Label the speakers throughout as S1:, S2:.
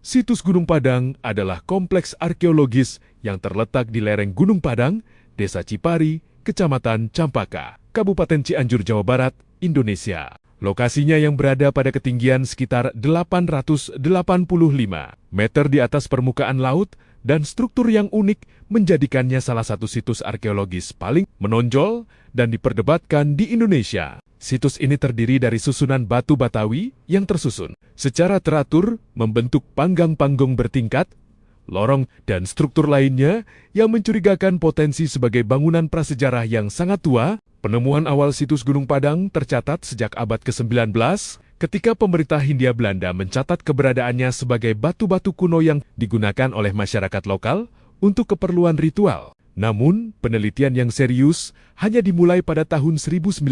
S1: Situs Gunung Padang adalah kompleks arkeologis yang terletak di lereng Gunung Padang, Desa Cipari, Kecamatan Campaka, Kabupaten Cianjur, Jawa Barat, Indonesia. Lokasinya yang berada pada ketinggian sekitar 885 meter di atas permukaan laut dan struktur yang unik menjadikannya salah satu situs arkeologis paling menonjol dan diperdebatkan di Indonesia. Situs ini terdiri dari susunan batu Batawi yang tersusun secara teratur membentuk panggang-panggung bertingkat, lorong, dan struktur lainnya yang mencurigakan potensi sebagai bangunan prasejarah yang sangat tua. Penemuan awal situs Gunung Padang tercatat sejak abad ke-19 ketika pemerintah Hindia Belanda mencatat keberadaannya sebagai batu-batu kuno yang digunakan oleh masyarakat lokal untuk keperluan ritual. Namun, penelitian yang serius hanya dimulai pada tahun 1914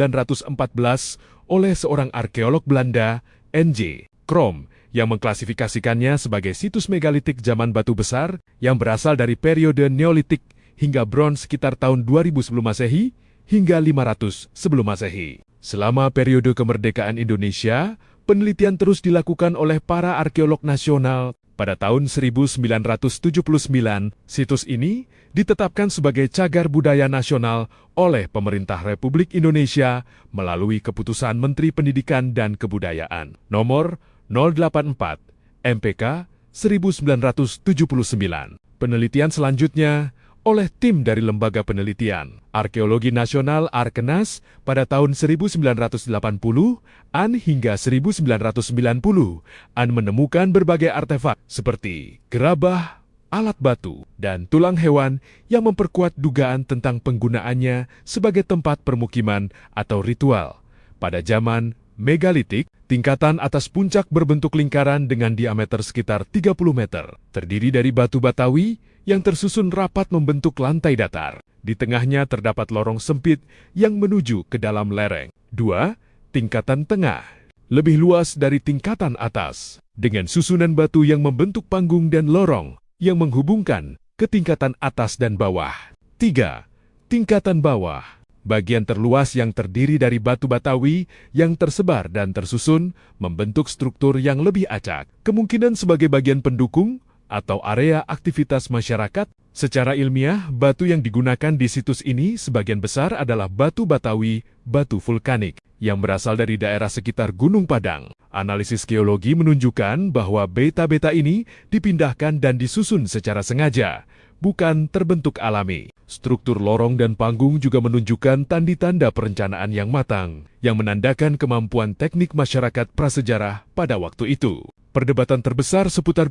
S1: oleh seorang arkeolog Belanda, N.J. Krom, yang mengklasifikasikannya sebagai situs megalitik zaman batu besar yang berasal dari periode Neolitik hingga Bronze sekitar tahun 2000 sebelum Masehi hingga 500 sebelum Masehi. Selama periode kemerdekaan Indonesia, penelitian terus dilakukan oleh para arkeolog nasional. Pada tahun 1979, situs ini ditetapkan sebagai cagar budaya nasional oleh Pemerintah Republik Indonesia melalui Keputusan Menteri Pendidikan dan Kebudayaan Nomor 084 MPK 1979. Penelitian selanjutnya oleh tim dari Lembaga Penelitian Arkeologi Nasional Arkenas pada tahun 1980-an hingga 1990-an menemukan berbagai artefak seperti gerabah, alat batu, dan tulang hewan yang memperkuat dugaan tentang penggunaannya sebagai tempat permukiman atau ritual. Pada zaman megalitik, tingkatan atas puncak berbentuk lingkaran dengan diameter sekitar 30 meter, terdiri dari batu Batawi yang tersusun rapat membentuk lantai datar. Di tengahnya terdapat lorong sempit yang menuju ke dalam lereng. 2. Tingkatan tengah, lebih luas dari tingkatan atas, dengan susunan batu yang membentuk panggung dan lorong yang menghubungkan ke tingkatan atas dan bawah. 3. Tingkatan bawah, bagian terluas yang terdiri dari batu Batawi yang tersebar dan tersusun membentuk struktur yang lebih acak, kemungkinan sebagai bagian pendukung atau area aktivitas masyarakat. Secara ilmiah, batu yang digunakan di situs ini sebagian besar adalah batu Batawi, batu vulkanik, yang berasal dari daerah sekitar Gunung Padang. Analisis geologi menunjukkan bahwa beta-beta ini dipindahkan dan disusun secara sengaja, bukan terbentuk alami. Struktur lorong dan panggung juga menunjukkan tanda-tanda perencanaan yang matang, yang menandakan kemampuan teknik masyarakat prasejarah pada waktu itu. Perdebatan terbesar seputar